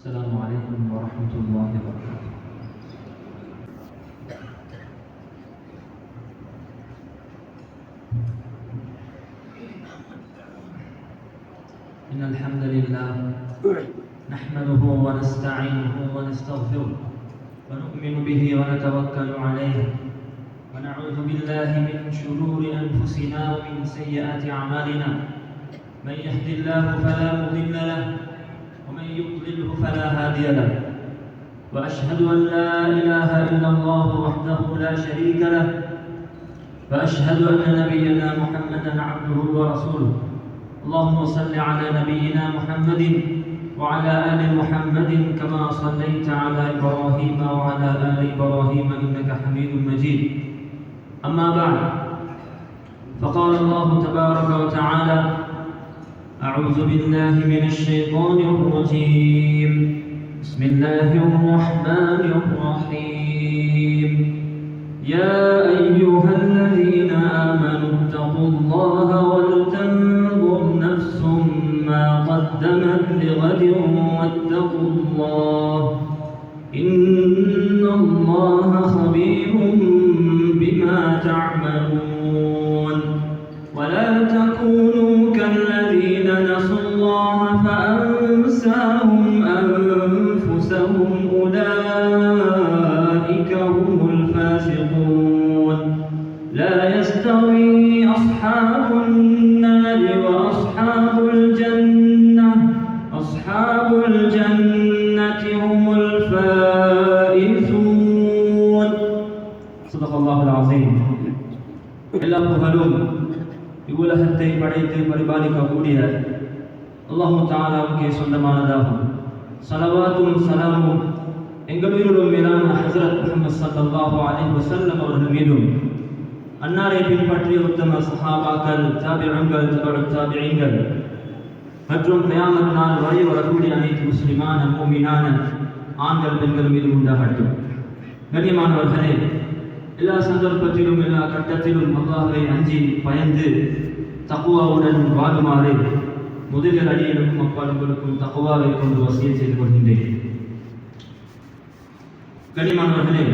السلام عليكم ورحمة الله وبركاته. إن الحمد لله نحمده ونستعينه ونستغفره ونؤمن به ونتوكل عليه ونعوذ بالله من شرور أنفسنا ومن سيئات أعمالنا. من يهد الله فلا مضل له ومن يضلله فلا هادي له، وأشهد أن لا إله إلا الله وحده لا شريك له، وأشهد أن نبينا محمدا عبده ورسوله. اللهم صل على نبينا محمد وعلى آل محمد كما صليت على إبراهيم وعلى آل إبراهيم إنك حميد مجيد. أما بعد، فقال الله تبارك وتعالى: أعوذ بالله من الشيطان الرجيم. بسم الله الرحمن الرحيم. يا أيها الذين آمنوا اتقوا الله ولتنظر نفس ما قدمت لغد واتقوا الله إن الله خبير بما تعملون. ولا تكونوا كالذين نسوا الله فأنساهم أنفسهم أولئك هم الفاسقون. لا يستوي أصحاب النار وأصحاب الجنة، أصحاب الجنة هم الفائزون. صدق الله العظيم. எல்லா புகழும் இவ்வுலகத்தை படைத்து பரிபாலிக்கக்கூடிய அல்லாஹ் தஆலாவுக்கே சொந்தமானதாகும். ஸலவாத்தும் ஸலாமும் எங்களுயிரும் மேலான ஹஸரத் முஹம்மது ஸல்லல்லாஹு அலைஹி வஸல்லம் அவர்கள் மீதும், அன்னாரை பின்பற்றிய உத்தம சஹாபாக்கள், தாபிஈன்கள், தபஉ தாபிஈன்கள் மற்றும் கியாமத் நாள் வரை வரக்கூடிய அனைத்து முஸ்லிமான மூமினான ஆண்கள் பெண்கள் மீதும் உண்டாகட்டும். கண்ணியமானவர்களே, எல்லா சந்தர்ப்பத்திலும் எல்லா கட்டத்திலும் அல்லாஹ்வை அஞ்சி பயந்து தக்வாவுடன் வாழுமாறு முதலில் அடியனுக்கும் அப்பாலுங்களுக்கும் தக்வாவை கொண்டு வசியத் செய்து கொள்கின்றேன். கண்ணியமானவர்களே,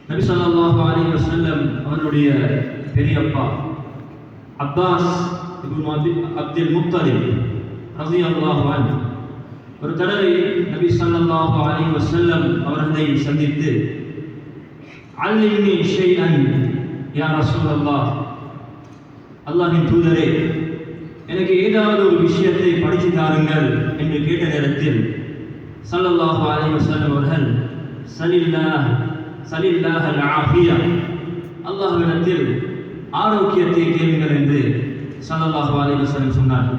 நபி ஸல்லல்லாஹு அலைஹி வஸல்லம் அவருடைய பெரியப்பா அப்பாஸ் இப்னு அப்துல் முத்தலிப் ரலியல்லாஹு அன்ஹு ஒரு தடவை நபி ஸல்லல்லாஹு அலைஹி வஸல்லம் அவர்களை சந்தித்து, அல்லிம்னி ஷைஅன் யா ரசூலல்லாஹ், அல்லாஹ்வின் தூதரே, எனக்கு ஏதாவது ஒரு விஷயத்தை படித்து தாருங்கள் என்று கேட்ட நேரத்தில் ஸல்லல்லாஹு அலைஹி வஸல்லம் அவர்கள் சலில்லாஹ் அல்-ஆஃபியா, அல்லாஹ்விடத்தில் ஆரோக்கியத்தை கேளுங்கள் என்று ஸல்லல்லாஹு அலைஹி வஸல்லம் சொன்னார்.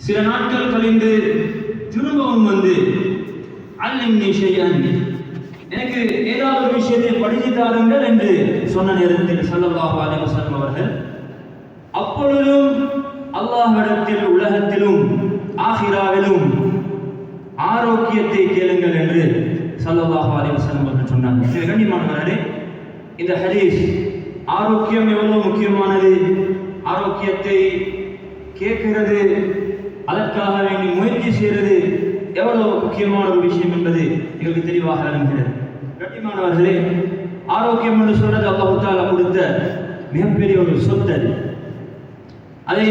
சில நாட்கள் கழிந்து திரும்பவும் வந்து அல்லிம்னி ஷைஅன், எனக்கு ஏதாவது ஒரு விஷயத்தை படித்து தாருங்கள் என்று சொன்ன நேரத்தில் ஸல்லல்லாஹு அலைஹி வஸல்லம் அவர்கள் அப்பொழுதும் அல்லாஹ்விடத்தில் உலகத்திலும் ஆகிராவிலும் ஆரோக்கியத்தை கேளுங்கள் என்று ஸல்லல்லாஹு அலைஹி வஸல்லம் அவர்கள் சொன்னார்கள். கண்ணியமானவர்களே, இந்த ஹதீஸ் ஆரோக்கியம் எவ்வளவு முக்கியமானது, ஆரோக்கியத்தை கேட்கிறது, அதற்காக வேண்டி முயற்சி செய்கிறது எவ்வளவு முக்கியமான ஒரு விஷயம் என்பது எங்களுக்கு தெளிவாக விளங்குகிறது. கண்ணியமானவர்களே, ஆரோக்கியம் என்று சொல்றது அல்லாஹ் தஆலா கொடுத்த மிகப்பெரிய ஒரு சொத்து. அதை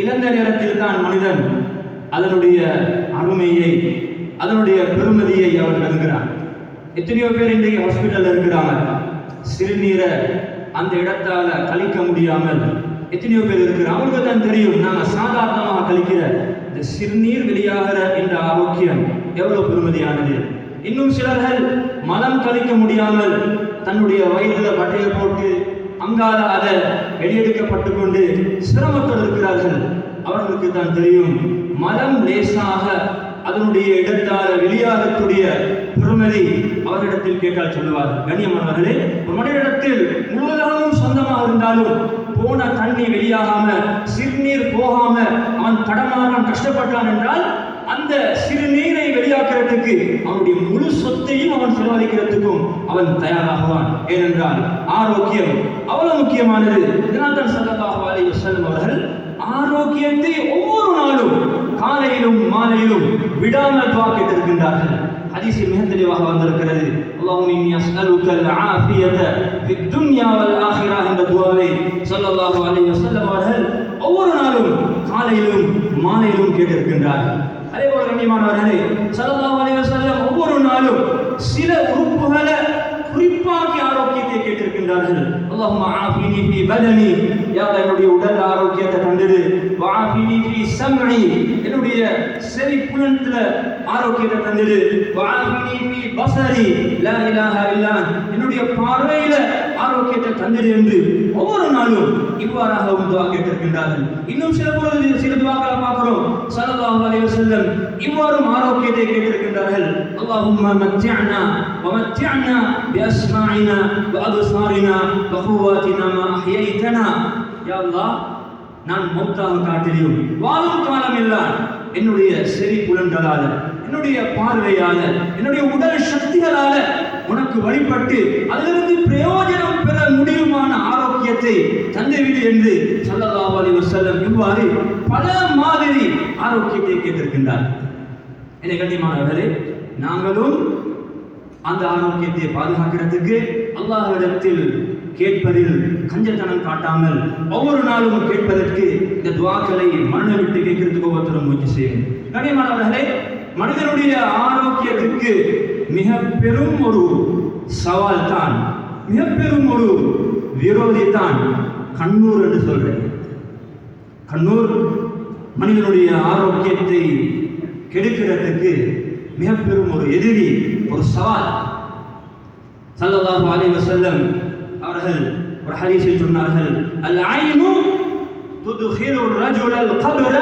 இழந்த நேரத்தில் தான் மனிதன் அதனுடைய அருமையை, அதனுடைய பெருமதியை அவர் விளங்குகிறான். எத்தனையோ பேர் இன்றைக்கு ஹாஸ்பிட்டல் இருக்கிறாங்க, சிறுநீரை அந்த இடத்தால கழிக்க முடியாமல் எத்தனையோ பேர் இருக்கிறாங்க. அவங்களுக்கு தான் தெரியும் நாங்கள் சாதாரணமாக கழிக்கிற இந்த சிறுநீர் வெளியாகிற இந்த ஆரோக்கியம் எவ்வளவு பெருமதியானது. இன்னும் சிலர்கள் மலம் கழிக்க முடியாமல் தன்னுடைய வயிற்றுல பட்டையை போட்டு அங்கால அதை வெளியெடுக்கப்பட்டு கொண்டு சிரமத்தோடு இருக்கிறார்கள். அவர்களுக்கு தான் தெரியும் மலம் லேசாக அதனுடைய இடத்தால வெளியாகக்கூடிய பெருமதி அவரிடத்தில் கேட்டால் சொல்லுவார். கண்ணியமானவர்களே, ஒரு மனிதனிடத்தில் முழுவதும் சொந்தமாக இருந்தாலும் போன தண்ணி வெளியாகாம, சிறுநீர் போகாம அவன் தடமாறான், கஷ்டப்பட்டான் என்றால் அந்த சிறுநீரை வெளியாக்குறதுக்கு அவனுடைய முழு சொத்தையும் அவன் செலவழிக்கிறதுக்கும் அவன் தயாராகுவான். ஏனென்றால் ஆரோக்கியம் அவ்வளவு முக்கியமானது. இதனால் தான் ஸல்லல்லாஹு அலைஹி வஸல்லம் அவர்கள் ஆரோக்கியத்தை ஒவ்வொரு நாளும் காலையிலும் மாலையிலும் விடாமல் துஆ கேட்டிருக்கின்றார்கள். ஹதீஸில் மிக தெளிவாக வந்திருக்கிறது. அல்லாஹும்ம இன்னி அஸ்அலுக்கல் ஆஃபியத ஃபித் துன்யா வல் ஆখিরা என்ற துஆவை ஸல்லல்லாஹு அலைஹி வஸல்லம் அவர்கள் ஒவ்வொரு நாளும் காலையிலும் மாலையிலும் கேட்டிருக்கின்றார்கள். அதேபோல கண்ணியமானவர்களே, ஸல்லல்லாஹு அலைஹி வஸல்லம் ஒவ்வொரு நாளும் சில உறுப்புகளை குறிப்பாக்கி ஆரோக்கியத்தை கேட்டிருக்கின்றார்கள். அல்லாஹும்ம ஆஃபினி ஃபீ பதனி, யா அல்லாஹ் என்னுடைய உடல் ஆரோக்கியத்தை தந்திடு. வஆஃபினி ஃபீ சம்இ, என்னுடைய செவி புலன்ல ஆரோக்கியத்தை தந்திடு. வஆஃபினி ஃபீ பஸரி, லா இலாஹ இல்லா, என்னுடைய பார்வையில ஆரோக்கியத்தை தந்திடு என்று ஒவ்வொரு நாளும் இவ்வாறாக துஆ கேட்டிருக்கின்றார்கள். இன்னும் சில துஆக்களை பார்க்கிறோம். ஸல்லல்லாஹு அலைஹி வஸல்லம் இவ்வாறும் ஆரோக்கியத்தை கேட்டிருக்கின்றார்கள். அல்லாஹும்ம மத்திஅனா வமத்திஅனா பிஅஸ்மாஇனா வஅப்சாரினா வகுவாத்தினா மா அஹ்யைதனா, யா அல்லாஹ் நான் மௌத்தாக காட்டிலும் வாழும் காலம் எல்லாம் என்னுடைய செவி புலன்களால, என்னுடைய பார்வையால, என்னுடைய உடல் சக்திகளால உனக்கு வழிபட்டு அதிலிருந்து பிரயோஜனம் பெற முடியுமான ஆரோக்கியத்தை தந்துவிடு என்று ஸல்லல்லாஹு அலைஹி வஸல்லம் இவ்வாறு பல மாதிரி ஆரோக்கியத்தை கேட்டிருக்கின்றார். என்னை கண்ணியமானவர்களே, நாங்களும் அந்த ஆரோக்கியத்தை பாதுகாக்கிறதுக்கு அல்லாஹ்விடத்தில் கேட்பதில் கஞ்சத்தனம் காட்டாமல் ஒவ்வொரு நாளும் கேட்பதற்கு இந்த துஆக்களை மனம் விட்டு கேட்கிறதுக்கு ஒவ்வொருத்தரும் முயற்சி செய்யும். கண்ணியமானவர்களே, மனிதனுடைய ஆரோக்கியத்திற்கு மிக பெரும் ஒரு சவால் தான், மிக பெரும் ஒரு விரோதி தான் கண்ணூர் என்று சொல்றேன். கண்ணூர் மனிதனுடைய ஆரோக்கியத்தை கெடுக்கிறதுக்கு மிக பெரும் ஒரு எதிரி, ஒரு சவால். ஸல்லல்லாஹு அலைஹி வஸல்லம் அவர்கள் ஒரு ஹதீஸில் சொன்னார்கள், அல் ஐனு துத்கிலு ரஜுலல் கப்ர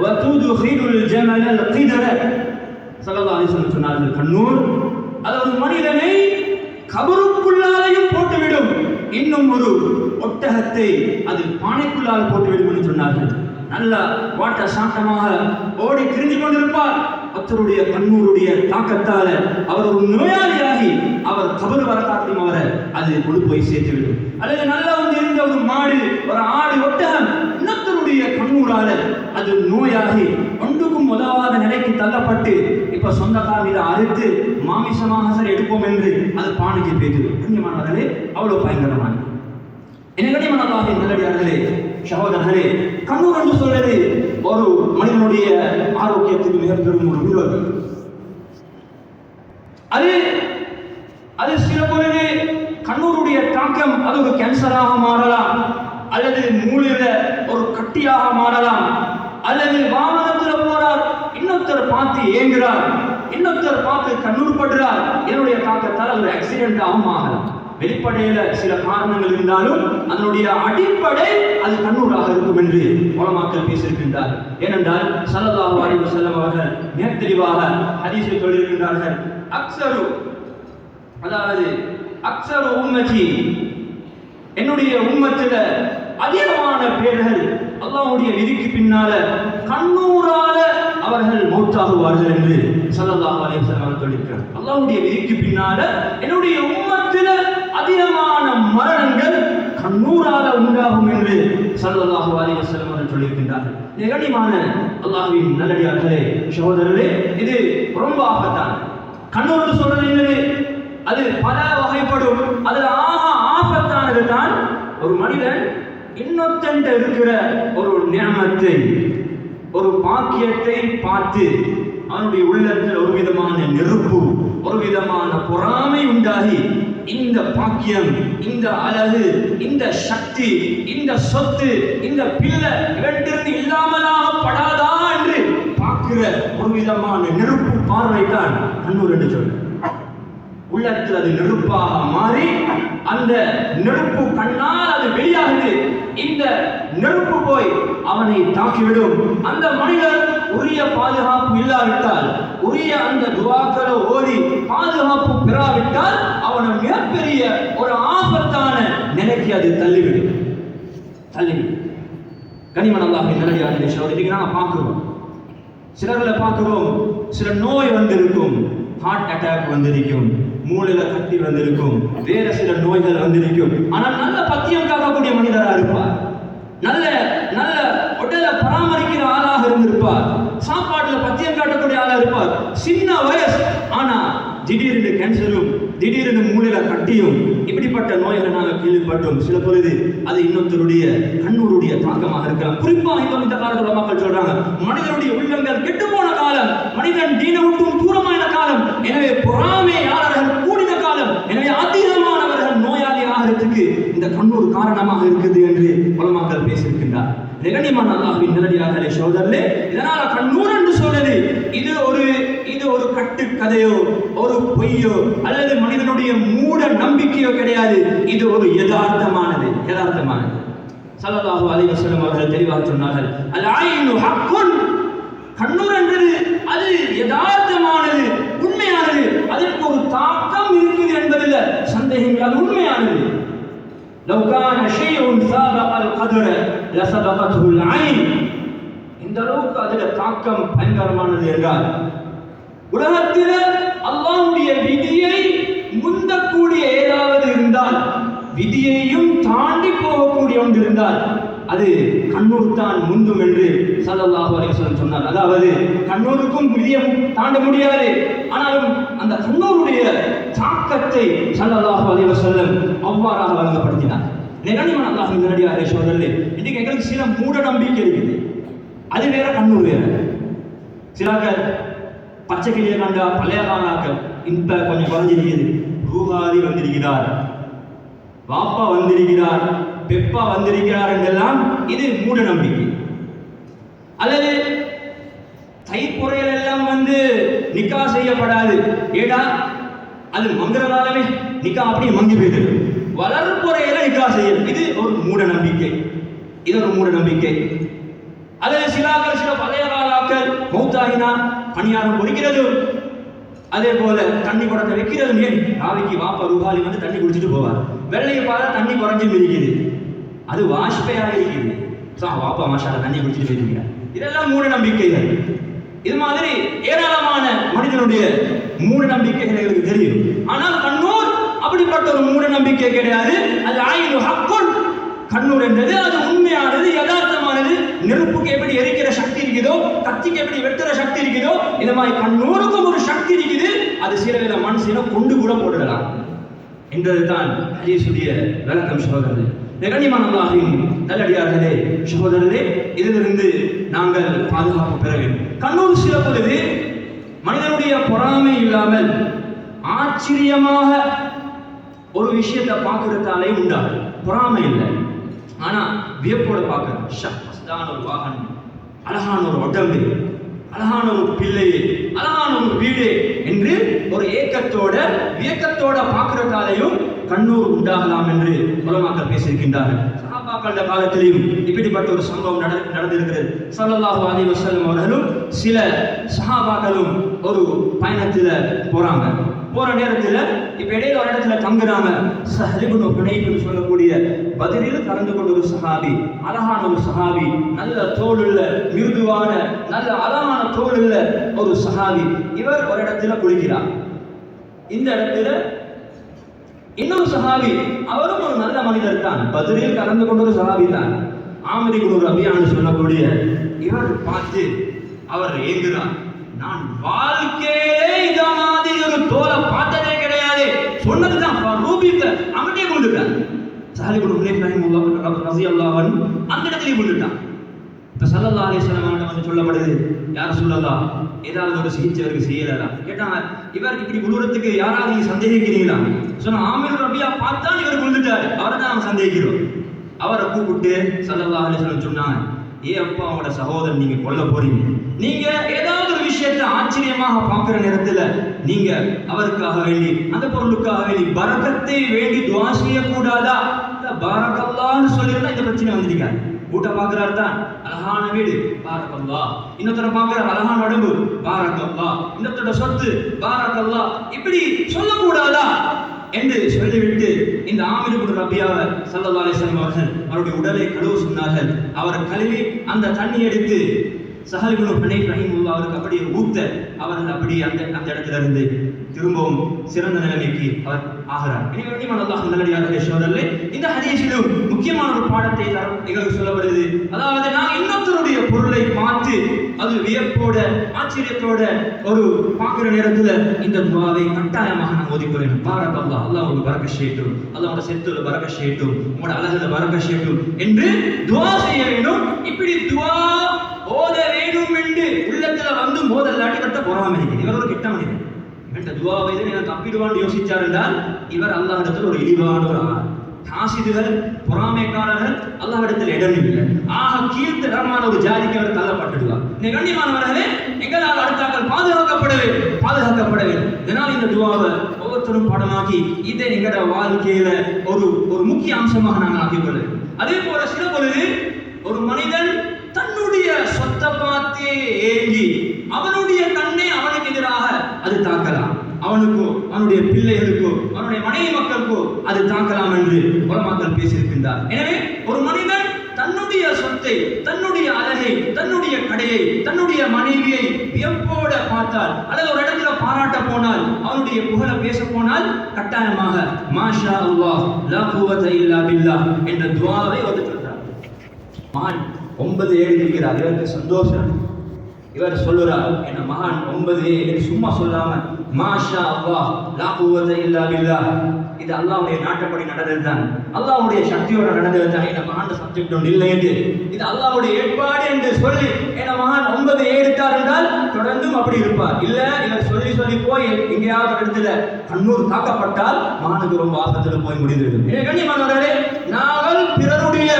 வ துத்கிலுல் ஜமலல் கிதர. ஸல்லல்லாஹு அலைஹி வஸல்லம் சொன்னார்கள், கண்ணூர் அது ஒரு மனிதனை கபருக்குள்ளாலையும் போட்டுவிடும், இன்னும் ஒரு ஒட்டகத்தை அது பானைக்குள்ளால் போட்டுவிடும் என்று சொன்னார்கள். நல்ல வாட்ட சாட்டமாக ஓடி திரிந்து கொண்டிருப்பார். ஒருத்தருடைய கண்ணூருடைய தாக்கத்தால அவர் ஒரு நோயாளியாகி அவர் கபரு வரக்காட்டியும் அவரை அது கொண்டு போய் சேர்த்துவிடும். அல்லது நல்லா வந்து இருந்த ஒரு மாடு, ஒரு ஆடு, ஒட்டகம் இன்னொருத்தருடைய கண்ணூரால அது நோயாகி ஒன்றுக்கும் உதவாத நிலைக்கு தள்ளப்பட்டு இப்ப சொந்தக்காரில அறுத்து மாமிசமாக சார் எடுப்போம் என்று அது பானைக்கு பேசுது. கண்ணியமானவர்களே, அவ்வளவு பயங்கரமான என்ன கண்ணியமானவர்களே, நல்லடியார்களே, சகோதரர்களே, கண்ணூர் என்று சொல்றது ஒரு மனிதனுடைய ஆரோக்கியத்துக்கு மிக பெரும் ஒரு விரோதி. அது சில பொழுது கண்ணூருடைய தாக்கம் அது ஒரு கேன்சராக மாறலாம், அல்லது மூளையில ஒரு கட்டியாக மாறலாம், அல்லது வாகனத்தில் போறார் இன்னொருத்தர் பார்த்து ஏங்குறார், இன்னொருத்தர் பார்த்து கண்ணூர் படுறார், என்னுடைய தாக்கத்தால் ஒரு ஆக்சிடென்ட் ஆகலாம். வெளிப்படையில சில காரணங்கள் இருந்தாலும் அதனுடைய அடிப்படை அது கண்ணூராக இருக்கும் என்று உலமாக்கள் பேசியிருக்கின்றார். ஏனென்றால் ஸல்லல்லாஹு அலைஹி வஸல்லம் அவர்கள் மிக தெளிவாக ஹதீஸில் சொல்லியிருக்கின்றார்கள், அக்ஸரு உம்மதி, என்னுடைய உம்மத்தில அதிகமான பேர்கள் அல்லாஹ்வுடைய விதிக்கு பின்னால கண்ணூரால அவர்கள் மௌத்தாகுவார்கள் என்று ஸல்லல்லாஹு அலைஹி வஸல்லம் அவர்கள் சொல்லியிருக்கிறார். அல்லாஹ்வுடைய விதிக்கு பின்னால என்னுடைய உம்மத்தில அதிகமான மரணங்கள் கண்ணூரால உண்டாகும் என்று ஸல்லல்லாஹு அலைஹி வஸல்லம் அவர்கள் சொல்லியிருக்கின்றார்கள். கண்ணியமான அல்லாஹ்வின் நல்லடியார்களே, சகோதரர்களே, இது ரொம்ப ஆபத்தான கண்ணூர் சொல்றது என்னது? அது பல வகைப்படும். அதுல ஆபத்தானது தான் ஒரு மனிதன் இன்னொருத்தண்ட இருக்கிற ஒரு நியமத்தை, ஒரு பாக்கியத்தை பார்த்து அவனுடைய உள்ளத்தில் ஒரு விதமான நெருப்பு, ஒரு விதமான பொறாமை உண்டாகி இந்த பாக்கியம், இந்த அழகு, இந்த சக்தி, இந்த சொத்து, இந்த பிள்ளை இவற்றிலிருந்து இல்லாமலாக படாதா என்று பார்க்கிற ஒரு விதமான நெருப்பு பார்வை தான் கண்ணூர் என்று சொல்ற. உள்ளத்தில் அது நெருப்பாக மாறி அந்த நெருப்பு கண்ணால் அது வெளியாகுது. இந்த நெருப்பு போய் அவனை தாக்கிவிடும். அந்த மனிதர் உரிய பாதுகாப்பு இல்லாவிட்டால், உரிய அந்த துஆக்களை ஓடி பாதுகாப்பு பெறாவிட்டால் அவனை மிகப்பெரிய ஒரு ஆபத்தான நிலைக்கு அது தள்ளிவிடும். கனிமன் அல்லாஹ்வின் நல்லடியார்களே, சகோதரர்களே, நாங்கள் பார்க்கிறோம், சிலர்களை பார்க்கிறோம், சில நோய் வந்திருக்கும், ஹார்ட் அட்டாக் வந்திருக்கும், மூளையில கட்டி வந்திருக்கும், வேற சில நோய்கள் வந்திருக்கும். ஆனால் நல்ல பத்தியம் காக்கக்கூடிய மனிதராக இருப்பார், நல்ல நல்ல உடலை பராமரிக்கிற ஆளாக இருந்திருப்பார். சாப்பாட்டுல பத்தியம் காட்டக்கூடிய ஆளா இருப்பார், சின்ன வயசு, ஆனா திடீரென்று கேன்சரும் திடீரென்று மூளையில கட்டியும் இப்படிப்பட்ட நோய்களை நாங்கள் கேள்விப்பட்டோம். சில பொழுது அது இன்னொருத்தருடைய கண்ணூருடைய தாக்கமாக இருக்கலாம். குறிப்பாக இந்த காலத்துல மக்கள் சொல்றாங்க, மனிதனுடைய உள்ளங்கள் கெட்டு போன காலம், மனிதன் தீன விட்டும் தூரமான காலம், எனவே பொறாமையாளர்கள் கூடின காலம், எனவே அதிகமானவர்கள் நோயாளி ஆகிறதுக்கு இந்த கண்ணூர் காரணமாக இருக்குது என்று உலமாக்கள் பேசியிருக்கின்றார். கண்ணியமான அல்லாஹ்வின் நல்லடியார்களே சகோதரர்களே, இதனால கண்ணூர் என்று சொல்றது இது ஒரு கட்டு கதையோ ஒரு பொய்யோ அல்லது மனிதனுடைய மூட நம்பிக்கையோ கிடையாது. இது ஒரு யதார்த்தமானது. ஸல்லல்லாஹு அலைஹி வஸல்லம் அவர்கள் தெளிவாக சொன்னார்கள், அல் ஐனு ஹக்குன், கண்ணூர் என்றது அது யதார்த்தமானது, உண்மையானது, அதற்கு ஒரு தாக்கம் இருக்குது என்பதில் சந்தேகங்கள், அது உண்மையானது. لو كان شيء سابق القدر لسبقته العين. இந்த அளவுக்கு அதில் தாக்கம் பயங்கரமானது என்றால், உலகத்தில் அல்லாஹ்வுடைய விதியை முந்தக்கூடிய ஏதாவது இருந்தால், விதியையும் தாண்டி போகக்கூடிய ஒன்று இருந்தால் அது கண்ணூர் தான் முந்தும் என்று ஸல்லல்லாஹு அலைஹி வஸல்லம் சொன்னார். அதாவது கண்ணூருக்கும் விதியை தாண்ட முடியாது, ஆனாலும் அந்த கண்ணூருடைய தாக்கத்தை ஸல்லல்லாஹு அலைஹி வஸல்லம் அவ்வாறாக வழங்கப்படுத்தினார். கண்ணியமான அல்லாஹ்வின் நல்லடியார்களே சகோதரர்களே, இன்னைக்கு எங்களுக்கு சில மூட நம்பிக்கை இருக்குது. அது வேற, கண்ணூர் வேற. சிலாக்கள் பச்சை கிளியை கண்டா பழைய காலாக்கள் இப்ப கொஞ்சம் குறைஞ்சிருக்கிறது, ரூஹாரி வந்திருக்கிறார், வாப்பா வந்திருக்கிறார், பெப்பா வந்திருக்கிறார் என்றெல்லாம் இது மூட நம்பிக்கை. அல்லது தைப்புறையில் எல்லாம் நிக்கா செய்யப்படாது, ஏடா அது மங்கிற காலமே நிக்கா அப்படியே மங்கி போயிடுது, வளர்ப்புறையில நிக்கா செய்யும், இது ஒரு மூட நம்பிக்கை. அல்லது சில பழைய காலாக்கள் மௌத்தாகினா பணியாரம் பொறிக்கிறது, அதே போல தண்ணி குடத்தை வைக்கிறது. ஏன் நாளைக்கு வாப்பா ரூபாலி தண்ணி குடிச்சிட்டு போவார், வெள்ளையை பார்த்தா தண்ணி குறைஞ்சும் இருக்குது, அது வாஷ்பையாக இருக்குது, வாப்பா மாஷால தண்ணி குடிச்சிட்டு போயிருக்கிறார். இதெல்லாம் மூட நம்பிக்கைகள். இது மாதிரி ஏராளமான மனிதனுடைய மூட நம்பிக்கைகள் எங்களுக்கு தெரியும். ஆனால் கண்ணூர் அப்படிப்பட்ட ஒரு மூட நம்பிக்கை கிடையாது. அது ஆயினு ஹக்குன், கண்ணூர் என்றது அது உண்மையானது, யதார்த்தமானது. நெருப்புக்கு எப்படி எரிக்கிற சக்தி இருக்குதோ, கத்திக்கு எப்படி வெட்டுற சக்தி இருக்குதோ, இந்த மாதிரி கண்ணூருக்கும் ஒரு சக்தி இருக்குது. அது சில மனுஷனை கொண்டு கூட போட்டுடலாம் என்றதுதான் ஹதீஸுடைய விளக்கம் சகோதரர்களே. கண்ணியமான அல்லாஹ்வின் நல்லடியார்களே சகோதரர்களே, இதிலிருந்து நாங்கள் பாதுகாப்பு பெற வேண்டும். கண்ணூர் சில பொழுது மனிதனுடைய பொறாமை இல்லாமல் ஆச்சரியமாக ஒரு விஷயத்தை பார்க்கறதாலே உண்டாகும். பொறாமை இல்லை, ஆனா வியப்போட பார்க்கணும். ஒரு வாகனம், அழகான ஒரு உடம்பு, அழகான ஒரு பிள்ளை, அழகான ஒரு வீடு என்று ஒரு வியக்கத்தோட பார்க்கிறதாலையும் கண்ணூர் உண்டாகலாம் என்று உலமாக்கள் பேசியிருக்கின்றார்கள். சஹாபாக்கள காலத்திலும் இப்படிப்பட்ட ஒரு சம்பவம் நடந்திருக்கிறது. ஸல்லல்லாஹு அலைஹி வஸல்லம் அவர்களும் சில சஹாபாக்களும் ஒரு பயணத்துல போற நேரத்துல இப்ப இடையில ஒரு இடத்துல தங்குறாங்க. ஸஹல் இப்னு ஹுனைஃப் சொல்லக்கூடிய பத்ரில் கலந்து கொண்ட ஒரு சஹாபி, அழகான ஒரு சஹாபி, நல்ல தோளுள்ள மிருதுவான நல்ல அழகான தோளுள்ள ஒரு சஹாபி. இவர் ஒரு இடத்துல குளிக்கிறார். இந்த இடத்துல இன்னொரு சஹாபி, அவரும் ஒரு நல்ல மனிதர் தான், பத்ரில் கலந்து கொண்ட ஒரு சஹாபி தான், ஆமிர் இப்னு ரபியான்னு சொல்லக்கூடிய இவர் பார்த்து அவர் ஏங்குறார். நான் வாழ்க்கையிலே இந்த மாதிரி ஒரு தோலை பார்த்ததே கிடையாது, சொன்னதுதான் அவன்கிட்டே கொண்டுட்டான். ஸஹல் இப்னு ஹுனைஃப் ரலியல்லாஹு அன்ஹு அந்த இடத்திலே கொண்டுட்டான். இப்ப ஸல்லல்லாஹு அலைஹி வஸல்லம் சொல்லப்படுது, யார் ரசூலல்லாஹ் ஏதாவது ஒரு சிகிச்சை அவருக்கு செய்யலாம் கேட்டாங்க. இவர் இப்படி விழுறதுக்கு யாராவது நீங்க சந்தேகிக்கிறீங்களா? சொன்ன ஆமிர் ரபியா பார்த்தா இவர் கொண்டுட்டாரு, அவரை தான் நாம சந்தேகிக்கிறோம். அவரை கூப்பிட்டு ஸல்லல்லாஹு அலைஹி வஸல்லம் சொன்னாங்க, அப்பா அவங்களோட சகோதரன் நீங்க கொல்ல போறீங்க, நீங்க ஏதாவது ஒரு விஷயத்தை ஆச்சரியமாக பார்க்கிற நேரத்துல நீங்க அவருக்காக வேண்டி அந்த பொருளுக்காக வேண்டி பரக்கத்தை வேண்டி துஆ செய்யக்கூடாதா? பாரக்கல்லாஹ்னு சொல்லிருந்தா இந்த பிரச்சனை வந்திருக்காது. கூட்ட பார்க்கிறாரு தான், அழகான வீடு பாரக்கல்லாஹ், இன்னொருத்தர பார்க்கிறார் அழகான உடம்பு பாரக்கல்லாஹ், இன்னொருத்தரோட சொத்து பாரக்கல்லாஹ், இப்படி சொல்லக்கூடாதா என்று சொல்லிவிட்டு இந்த ஆமிர் இப்னு ரபியாவை ஸல்லல்லாஹு அலைஹி வஸல்லம் அவர்கள் அவருடைய உடலை கழுவ சொன்னார்கள். அவர் கழுவி அந்த தண்ணி எடுத்து சஹல் இப்னு ஹுனைஃப் ரஹிமஹுல்லாஹ் அவருக்கு அப்படியே ஊத்த அவர்கள் அப்படியே அந்த இடத்துல இருந்து திரும்பவும் சிறந்த நிலைமைக்கு அவர் ஆகிறார். எனவே கண்ணியமான அல்லாஹ்வின் நல்லடியார்களே சகோதரர்களே, இந்த ஹதீஸிலும் முக்கியமான ஒரு பாடத்தை எங்களுக்கு சொல்லப்படுது. அதாவது நாங்கள் இன்னொருத்தருடைய பொருளை பார்த்து அது வியப்போட ஆச்சரியத்தோட ஒரு பார்க்கிற நேரத்துல இந்த துஆவை கட்டாயமாக நாம் ஓதிக்கொள்ள வேண்டும். பாரக் அல்லாஹ், அல்லாஹ் உங்களுக்கு பரக்கத் செய்யட்டும், அல்லாஹ்வோட செத்துல பரக்கத் செய்யட்டும், உங்களோட அழகுல பரக்கத் செய்யட்டும் என்று துஆ செய்ய வேண்டும். இப்படி துஆ ஓத வேண்டும் என்று உள்ளத்துல வந்து மோதல்லாட்டி கட்ட பொறாமை இருக்குது. இவர் ஒரு கெட்ட மனிதன். இவன் துஆவை நான் தப்பிடுவான்னு யோசிச்சார் என்றால் இவர் அல்லாஹ்விடத்தில் ஒரு இழிவான ஒரு ஆள். ஹாசிதுகள், பொறாமைக்காரர்கள் அல்லாஹ்விடத்தில் இடம் இல்லை. ஆக கீழ்த்தரமான ஒரு ஜாதிக்கு அவர் தள்ளப்பட்டுடுவார். கண்ணியமானவர்களே, எங்களால் அடுத்தாக்கள் பாதுகாக்கப்பட வேண்டும். இதனால் இந்த துஆவை ஒவ்வொருத்தரும் பாடமாக்கி இதை எங்களோட வாழ்க்கையில ஒரு முக்கிய அம்சமாக நாங்கள் ஆக்கிக்கொள்ள வேண்டும். அதே போல சில பொழுது ஒரு மனிதன் தன்னுடைய சொத்தை பார்த்தே ஏங்கி அவனுடைய கண்ணே அவனுக்கு எதிராக அது தாக்கலாம். அவனுக்கோ அவனுடைய பிள்ளைகளுக்கோ அவனுடைய மனைவி மக்களுக்கோ அது தாக்கலாம் என்று உலமாக்கள் பேசியிருக்கின்றார். எனவே ஒரு மனிதன் தன்னுடைய சொத்தை, தன்னுடைய அழகை, தன்னுடைய கடையை, தன்னுடைய மனைவியை வியப்போட பார்த்தால் அல்லது ஒரு இடத்துல பாராட்ட போனால், அவனுடைய புகழ பேச போனால் கட்டாயமாக மாஷா அல்லாஹ் லா குவத இல்லா பில்லாஹ் என்ற துஆவை ஓதுகிறார். மகான் 9 இருக்கிறார். இவருக்கு சந்தோஷம். இவர் சொல்லுறார், என்ன மகான் 9 சும்மா சொல்லாம மாஷா அல்லாஹ் லா குவத இல்லா பில்லாஹ், இது அல்லாஹ்வுடைய நாட்டப்படி நடந்ததுதான், அல்லாஹ்வுடைய சக்தியோட நடந்ததுதான். என்ன மகான் சப்ஜெக்ட் ஒன்று இல்லை என்று இது அல்லாஹ்வுடைய ஏற்பாடு என்று சொல்லி என்ன மகான் 9 எடுத்தார் என்றால் தொடர்ந்தும் அப்படி இருப்பார். இல்ல இவர் சொல்லி சொல்லி போய் எங்கேயாவது இடத்துல கண்ணூர் தாக்கப்பட்டால் மகானுக்கு ரொம்ப ஆபத்துல போய் முடிந்துவிடும். கண்ணியமானவர்களே, நாங்கள் பிறருடைய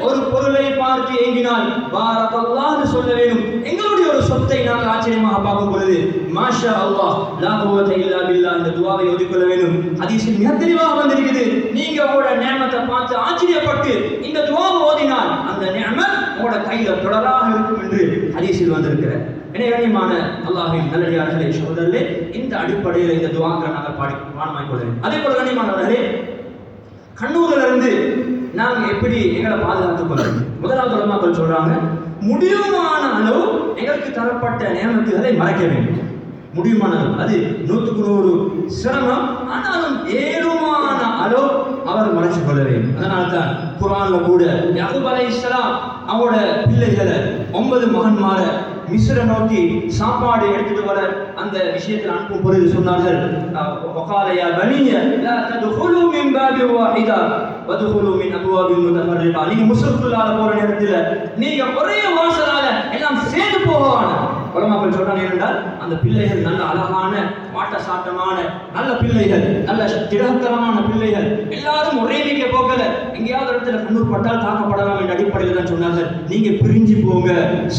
ஒரு பொருளை பார்த்து ஏங்கினால் பாரக்கல்லாஹ் சொல்ல வேண்டும். எங்களுடைய ஒரு சொத்தை நாங்கள் ஆச்சரியமாக பார்க்கும் பொழுது மாஷா அல்லாஹ் லா குவத இல்லா பில்லாஹ் இந்த துஆவை ஓதிக்கொள்ள வேண்டும். ஹதீஸில் மிக தெளிவாக வந்திருக்குது. நீங்க உங்களோட நியமத்தை பார்த்து ஆச்சரியப்பட்டு இந்த துஆவை ஓதினால் அந்த நியமத் உங்களோட கையில தொடராக இருக்கும் என்று ஹதீஸில் வந்திருக்கிறது. எனவே கண்ணியமான அல்லாஹ்வின் நல்லடியார்களே சகோதரர்களே, இந்த அடிப்படையில் இந்த துஆக்களை நாங்கள் பாடமாக்கிக் கொள்ள வேண்டும். அதே போல கண்ணியமானவர்களே, கண்ணூரில் இருந்து நாங்கள் எப்படி எங்களை பாதுகாத்துக் கொள்ள வேண்டும்? முதலாவது உலமாக்கள் சொல்றாங்க, முடியுமான அளவு எங்களுக்கு தரப்பட்ட நியமத்துகளை மறைக்க வேண்டும். முடியுமானது அது 100% சிரமம், ஆனாலும் ஏழுமான அளவு அவர் மறைச்சு கொள்ள வேண்டும். அதனால தான் குர்ஆன்ல கூட யாக்கூப் அலைஹிஸ்ஸலாம் அவரோட பிள்ளைகளை 9 மகன்மார மிஸ்ர நோக்கி சாப்பாடு எடுத்துட்டு வர அந்த விஷயத்தில் அனுப்பும் பொழுது சொன்னார்கள், வகால யா பனிய லா ததுகுலு மின் பாபி வாஹிதா வதுகுலு மின் அப்வாபின் முத்தஃபர்ரிகா, நீங்க முஸ்லிம்களால போற நேரத்துல நீங்க ஒரே வாசலால எல்லாம் சேர்ந்து போவான. உலமாக்கள் சொல்றாங்க, ஏனென்றால் அந்த பிள்ளைகள் நல்ல அழகான வாட்ட சாட்டமான நல்ல பிள்ளைகள், நல்ல திடகரமான பிள்ளைகள், எல்லாரும் ஒரே நீங்க போகல, எங்கேயாவது இடத்துல கண்ணூர் பட்டால் தாக்கப்படலாம் என்ற அடிப்படையில் தான் சொன்னார்கள். நீங்க பிரிஞ்சு போங்க,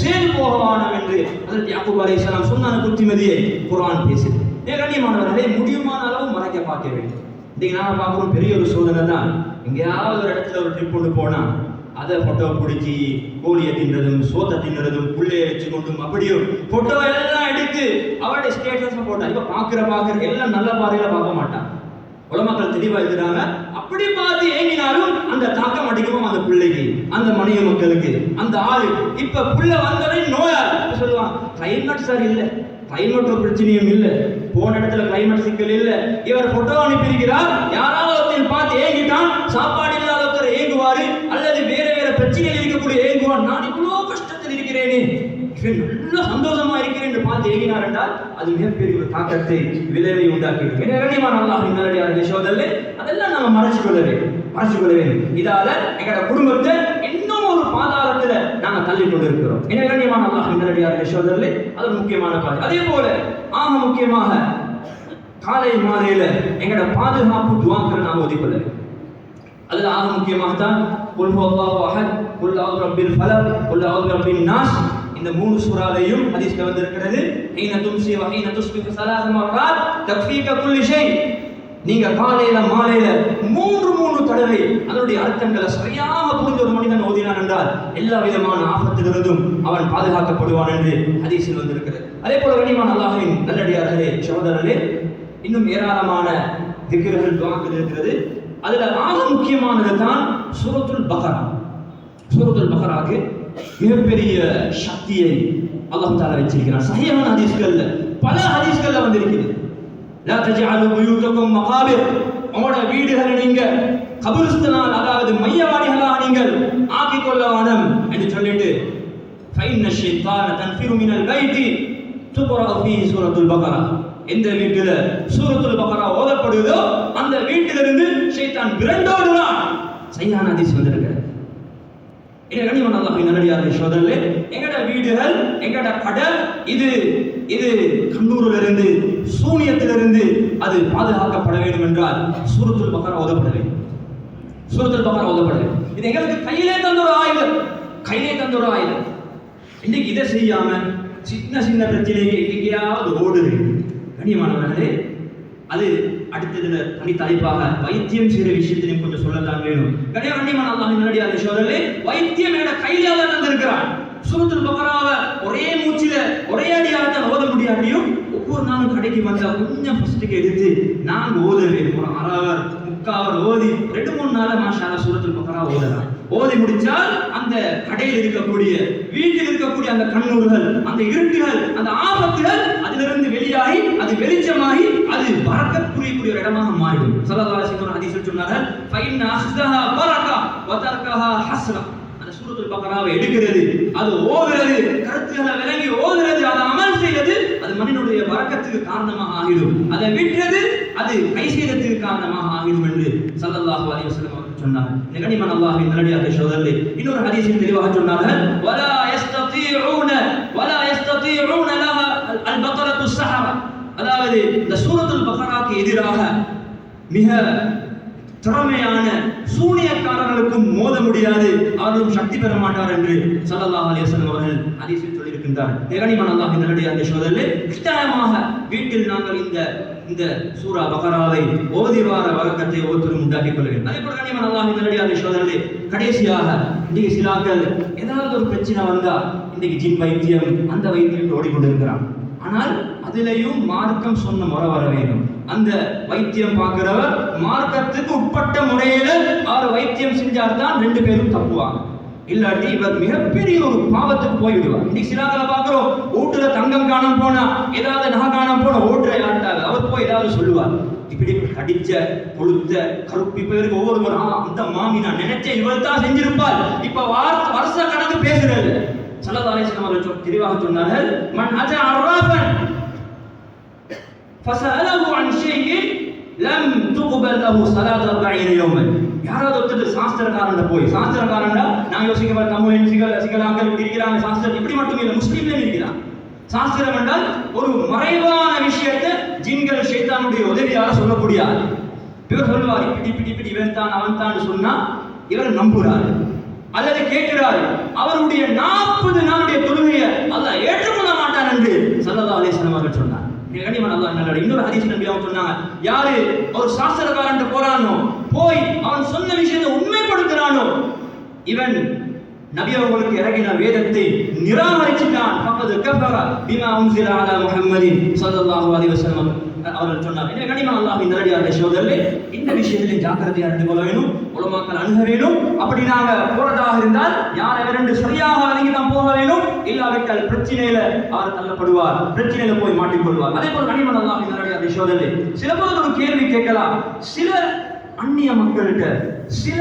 சேர்ந்து போகவானம் என்று அதற்கு யாக்கூப் அலைஹிஸ்ஸலாம் சொன்ன புத்திமதியை குர்ஆன் பேசுது. கண்ணியமானவர்களே, முடியுமான அளவு மறைக்க பார்க்க வேண்டும். இன்னைக்கு நாம பார்க்கிறோம் பெரிய ஒரு சோதனை தான். எங்கேயாவது ஒரு இடத்துல ஒரு ட்ரிப் கொண்டு போனா அதை போட்டோ பிடிச்சி கோழியை தின்றதும் சோத்தை தின்றதும் புள்ளைய வச்சு கொண்டும் அப்படியும் போட்டோ எல்லாம் எடுத்து அவருடைய ஸ்டேட்டஸ் போட்டா. இப்ப பாக்குற எல்லாம் நல்ல பாதையில பார்க்க மாட்டான். உலமாக்கள் தெளிவா இருக்கிறாங்க. அப்படி பார்த்து ஏங்கினாலும் அந்த தாக்கம் அடிக்குமோ அந்த பிள்ளைக்கு, அந்த மனைவி மக்களுக்கு, அந்த ஆளு. இப்ப புள்ள வந்தவரை நோயா சொல்லுவான், கிளைமேட் சார் இல்ல, கிளைமேட் பிரச்சனையும் இல்ல, போன இடத்துல கிளைமேட் சிக்கல் இல்ல, இவர் போட்டோ அனுப்பியிருக்கிறார், யாராவது ஒருத்தர் பார்த்து ஏங்கிட்டான், சாப்பாடு இல்லாத ஒருத்தர் ஏங்குவாரு, அல்லது வேற வேற பிரச்சனைகள் இருக்கக்கூடிய ஏங்குவான், நான் இவ்வளவு கஷ்டத்தில் இருக்கிறேனே, நல்ல சந்தோஷமா இருக்கிறேன் என்று பார்த்து ஏங்கினார் என்றால் அது மிகப்பெரிய ஒரு தாக்கத்தை விளைவை உண்டாக்கிடும். எனவே அல்லாஹ்வின் நல்லடியார்களே சகோதரர்களே, அதெல்லாம் நாம மறைச்சு கொள்ள வேண்டும். இதால எங்களோட குடும்பத்தை இன்னும் ஒரு பாதாளத்துல நாங்க தள்ளி கொண்டு இருக்கிறோம். எனவே அல்லாஹ்வின் நல்லடியார்களே சகோதரர்களே, அது முக்கியமான பாதை. அதே போல ஆக முக்கியமாக காலை மாலையில எங்களோட பாதுகாப்பு துஆக்களை நாம ஓதிக்கொள்ள வேண்டும். அதுல ஆக முக்கியமாக தான் குல் ஹுவல்லாஹு அஹத், குல் அஊது பிரப்பில் ஃபலக், குல் அஊது பிரப்பின் நாஸ், இந்த 3 சூறாவையும் ஹதீஸ்ல வந்திருக்கிறது. ஹீன தும்சி வ ஹீன துஸ்பிஹு ஸலாஸ மர்ராத் தக்ஃபீக குல்லி ஷை. நீங்க காலையில மாலையில 3 தடவை அதனுடைய அர்த்தங்களை சரியாக புரிந்த ஒரு மனிதன் ஓதினான் என்றால் எல்லா விதமான ஆபத்திலிருந்தும் அவன் பாதுகாக்கப்படுவான் என்று ஹதீஸில் வந்திருக்கிறது. அதே போல கண்ணியமான அல்லாஹ்வின் நல்லடியார்களே சகோதரர்களே, இன்னும் ஏராளமான திக்ர்கள் துஆக்கள் இருக்கிறது. அதுல ஆக முக்கியமானது தான் சூரத்துல் பக்ரா. சூரத்துல் பக்ராக்கு மிகப்பெரிய சக்தியை அல்லாஹ் தஆலா வச்சிருக்கிறான். சஹீஹான ஹதீஸ்கள்ல பல ஹதீஸ்கள்ல வந்திருக்குது. லா தஜஅலு புயூதகும் மகாபிர், உங்களோட வீடுகளை நீங்க கபிரிஸ்தானால், அதாவது மையவாடிகளாக நீங்கள் ஆக்கிக் கொள்ள வேணும் என்று சொல்லிட்டு ஃபைன்ன ஷைத்தான தன்ஃபிரு மினல் பைத்தி துக்ரா ஃபீஹி சூரத்துல் பக்ரா, எந்த வீட்டில சூரத்துல் பக்ரா ஓதப்படுதோ அந்த வீட்டிலிருந்து ஷைத்தான் விரண்டோடுவான். சஹீஹான ஹதீஸ் வந்திருக்கிறது. கண்ணியமான அல்லாஹ்வின் நல்லடியார்களே, சகோதரர்களே, எங்கட வீடுகள், எங்கட கடல் இது கண்ணூரிலிருந்து, சூனியத்திலிருந்து அது பாதுகாக்கப்பட வேண்டும் என்றால் சூரத்துல் பக்ரா ஓதப்பட வேண்டும். சூரத்துல் பக்ரா ஓதப்பட வேண்டும். இது எங்களுக்கு கையிலே தந்த ஒரு ஆயுதம். இன்னைக்கு இதை செய்யாம சின்ன சின்ன பிரச்சனைக்கு எங்கேயாவது ஓடுது. கண்ணியமானவர்களே, அது அடுத்ததுல தனி தலைப்பாக வைத்தியம் செய்யற விஷயத்திலையும் கொஞ்சம் சொல்லத்தான் வேணும். கண்ணியமான அல்லாஹ்வின் நல்லடியார்களே, சகோதரர்களே, வைத்தியம் என்ற கையில தந்திருக்கிறான். சூரத்துல் பக்ராவை ஒரே மூச்சில ஒரே அடியாக தான் ஓத முடியாட்டியும் ஒவ்வொரு நாளும் கடைக்கு வந்தா கொஞ்சம் ஃபர்ஸ்ட்டுக்கு எடுத்து நான் ஓதுவேன். ஒரு அரை முக்காவர் ஓதி 2-3 நாள மாஷா அல்லாஹ் சூரத்துல் பக்ரா ஓதலாம். ஓதி முடிச்சால் அந்த கடையில் இருக்கக்கூடிய, வீட்டில் இருக்கக்கூடிய அந்த கண்ணூர்கள், அந்த இருட்டுகள், அந்த ஆபத்துகள் அதிலிருந்து வெளியாகி அது வெளிச்சமாகி அது பரக்கத்துக்குரிய ஒரு இடமாக மாறிடும். ஸல்லல்லாஹு அலைஹி வஸல்லம் ஹதீஸில் சொன்னார்கள், ஃபைன்ன அஹ்தஹா பரக்கா வ தர்கஹா ஹஸ்ரா. அந்த சூரத்துல் பக்ராவை எடுக்கிறது, அது ஓதுறது, கருத்துக்களை விளங்கி ஓதுறது, அதை அமல் செய்வது, அது மனிதனுடைய பரக்கத்துக்கு காரணமாக ஆகிடும். அதை விட்டுறது அது கைசேதத்துக்கு காரணமாக ஆகிடும் என்று ஸல்லல்லாஹு அலைஹி வஸல்லம் சொன்னார். கண்ணியமான அல்லாஹ்வின் நல்லடியார்களே, சகோதரர்களே, இன்னொரு ஹதீஸில் தெளிவாக சொன்னார்கள், வலா யஸ்ததீஊன லஹா அல்-பக்ரத்து ஸஹரா. அதாவது இந்த சூரத்துல் பக்ராக்கு எதிராக மிக திறமையான சூனியக்காரர்களுக்கும் மோத முடியாது, அவர்களும் சக்தி பெற மாட்டார் என்று ஸல்லல்லாஹு அலைஹி வஸல்லம் அவர்கள் ஹதீஸில் சொல்லியிருக்கின்றார். கண்ணியமான அல்லாஹ்வின் நல்லடியார்களே, சகோதரர்களே, கட்டாயமாக வீட்டில் நாங்கள் இந்த சூரா பக்ராவை ஓதி வார வழக்கத்தை ஒவ்வொருத்தரும் உண்டாக்கிக் கொள்ள வேண்டும். அதே போல கண்ணியமான அல்லாஹ்வின் நல்லடியார்களே, சகோதரர்களே, கடைசியாக இன்னைக்கு சிலாக்கள் ஏதாவது ஒரு பிரச்சனை வந்தா இன்னைக்கு ஜின் வைத்தியம், அந்த வைத்தியம் ஓடிக்கொண்டிருக்கிறான். ஆனால் அதிலையும் மார்க்கம் சொன்ன முறை வர வேண்டும். அந்த வைத்தியம் பார்க்கிறவர் மார்க்கத்துக்கு உட்பட்ட முறையில அவர் வைத்தியம் செஞ்சால்தான் 2 பேரும் தப்புவாங்க. இல்லாட்டி இவர் மிகப்பெரிய ஒரு பாவத்துக்கு போய்விடுவார். இன்னைக்கு சிலாக்களை பார்க்கிறோம், வீட்டுல தங்கம் காணாம போனா, ஏதாவது நகை காணாம போனா ஓட்டுற யார்ட்டாங்க அவர் போய் ஏதாவது சொல்லுவார். இப்படி கடிச்ச கொளுத்த கருப்பி பேருக்கு ஒவ்வொரு அந்த மாமி நான் நினைச்சேன் இவள் தான் செஞ்சிருப்பாள், இப்ப வருஷ கணக்கு பேசுறது. ஸல்லல்லாஹு அலைஹி வஸல்லம் அவர்கள் தெளிவாக சொன்னார்கள், மன் அஜா அர்ராஃபன் ஃபஸஅலஹு அன் ஷைஇன் லம் துக்பல் லஹு ஸலாத்து 40 யௌமன். யாராவது ஒருத்தர் சாஸ்திரக்காரன் போய், சாஸ்திரக்காரன்டா நான் யோசிக்க தமிழ் சிகலாக்கள் இருக்கிறாங்க, சாஸ்திரம் இப்படி மட்டும் இல்லை, முஸ்லீம்ல இருக்கிறான். சாஸ்திரம் என்றால் ஒரு மறைவான விஷயத்தை ஜின்கள் ஷைத்தானுடைய உதவியால சொல்லக்கூடிய ஆள். இவர் சொல்லுவார், இப்படி இவன் தான் அவன் தான் சொன்னா இவர் நம்புறாரு அல்லது கேட்கிறாரு. அவருடைய 40 நாளுடைய தொழுகையை அல்லாஹ் ஏற்றுக்கொள்ள மாட்டான் என்று ஸல்லல்லாஹு அலைஹி வஸல்லம் அவர்கள் சொன்னார். கண்ணியமான அல்லாஹ் நல்ல இன்னொரு ஹதீஸ் நபி அவங்க சொன்னாங்க, யாரு ஒரு சாஸ்திரக்காரன் போறானோ, போய் அவன் சொன்ன விஷயத்தை உண்மைப்படுத்துறானோ, இவன் நபி அவர்களுக்கு இறங்கின வேதத்தை நிராகரிச்சிட்டான். ஃபக்கத் கஃபர பிமா உன்ஸில அலா முஹம்மதின் ஸல்லல்லாஹு அலைஹி வஸல்லம் அவர்கள் சொன்னார். எனவே கண்ணியமான அல்லாஹ்வின் நல்லடியார்களே, சகோதரர்களே, இந்த விஷயத்திலே ஜாக்கிரதையாக இருந்து கொள்ள வேண்டும். உலமாக்கள் அணுக வேண்டும். அப்படி நாங்க போறதாக இருந்தால் யார் இரண்டு சரியாக வழங்கி தான் போக வேண்டும். இல்லாவிட்டால் பிரச்சனையில அவர் தள்ளப்படுவார், பிரச்சனையில போய் மாட்டிக்கொள்வார். அதே போல கண்ணியமான அல்லாஹ்வின் நல்லடியார்களே, சகோதரர்களே, சில போது ஒரு கேள்வி கேட்கலாம். சில அந்நிய மக்கள்கிட்ட சில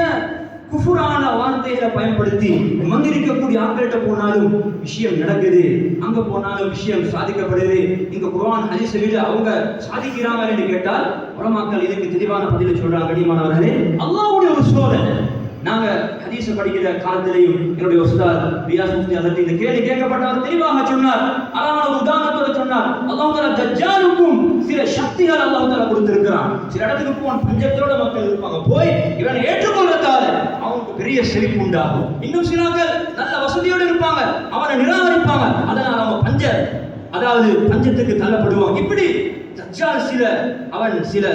குஃபுரான வார்த்தைகளை பயன்படுத்தி மந்திரிக்கக்கூடிய ஆட்கள்கிட்ட போனாலும் விஷயம் நடக்குது, அங்க போனாலும் விஷயம் சாதிக்கப்படுது. இங்க குர்ஆன் ஹதீஸ் விட அவங்க சாதிக்கிறாங்க என்று கேட்டால் உலமாக்கள் இதுக்கு தெளிவான பதிலை சொல்றாங்க. கண்ணியமானவர்களே, அல்லாஹ்வுடைய ஒரு சோதனை. நாங்க ஹதீஸ் படிக்கிற காலத்திலேயும் என்னுடைய உஸ்தாத் ரியாஸ் முஃப்தி அதற்கு இந்த கேள்வி கேட்கப்பட்டவர் தெளிவாக சொன்னார். அழகான ஒரு உதாரணத்தோட சொன்னார். அல்லாஹ் தஆலா தஜ்ஜாலுக்கும் சில சக்திகள் அல்லாஹ் தஆலா கொடுத்திருக்கிறான். சில இடத்துக்கு போன் பஞ்சத்தோட மக்கள் இருப்பாங்க, போய் இவனை ஏற்றுக்கொள்ளத்தால அவனுக்கு பெரிய செழிப்பு உண்டாகும். இன்னும் சிலர்கள் நல்ல வசதியோடு இருப்பாங்க, அவனை நிராகரிப்பாங்க, அதனால அவங்க பஞ்சத்துக்கு தள்ளப்படுவாங்க. இப்படி தஜ்ஜால் அவன் சில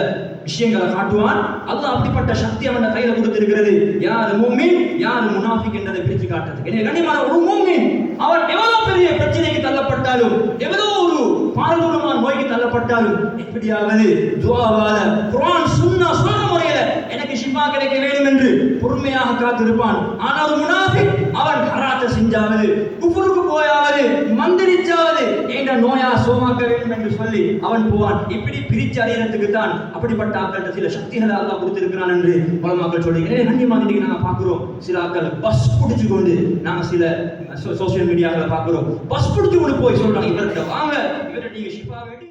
விஷயங்களை காட்டுவான். அல்லாஹ் அப்படிப்பட்ட சக்தி அவன் கையில கொடுத்திருக்கிறது. யார் முஃமின் யார் முனாஃபிக் என்பதை பிரித்து காட்டுறதுக்கு. எனவே கண்ணியமான ஒரு முஃமின் அவன் எவ்வளவு பெரிய பிரச்சனைக்கு தள்ளப்பட்டாலும், எவ்வளவு ஒரு பாரதூரமான நோய்க்கு தள்ள தரப்பட்டாலும் எப்படியாவது துஆவால குர்ஆன் சுன்னா சொல்ற முறையில எனக்கு ஷிஃபா கிடைக்க வேண்டும் என்று பொறுமையாக காத்திருப்பான். ஆனால் ஒரு முனாஃபிக் அவன் ஹராத்தை செஞ்சாவது குஃப்ருக்கு போயாவது மந்திரிச்சாவது என்ற நோயா சோமாக்க வேண்டும் என்று சொல்லி அவன் போவான். இப்படி பிரிச்சு அறியறதுக்கு தான் அப்படிப்பட்ட ஆட்கள்கிட்ட சில சக்திகளை அல்லாஹ் கொடுத்திருக்கிறான் என்று பலமாக்கள் சொல்லுகிறேன். கண்டிப்பாக இன்னைக்கு நாங்கள் பார்க்கிறோம், சில ஆட்கள் பஸ் பிடிச்சு கொண்டு நாங்கள் சில சோசியல் மீடியாக்களை பார்க்கிறோம், பஸ் பிடிச்சு கொண்டு போய் சொல்றாங்க இவர்கிட்ட வாங்க, இவர்கிட்ட நீங்க ஷிஃபா வேண்டி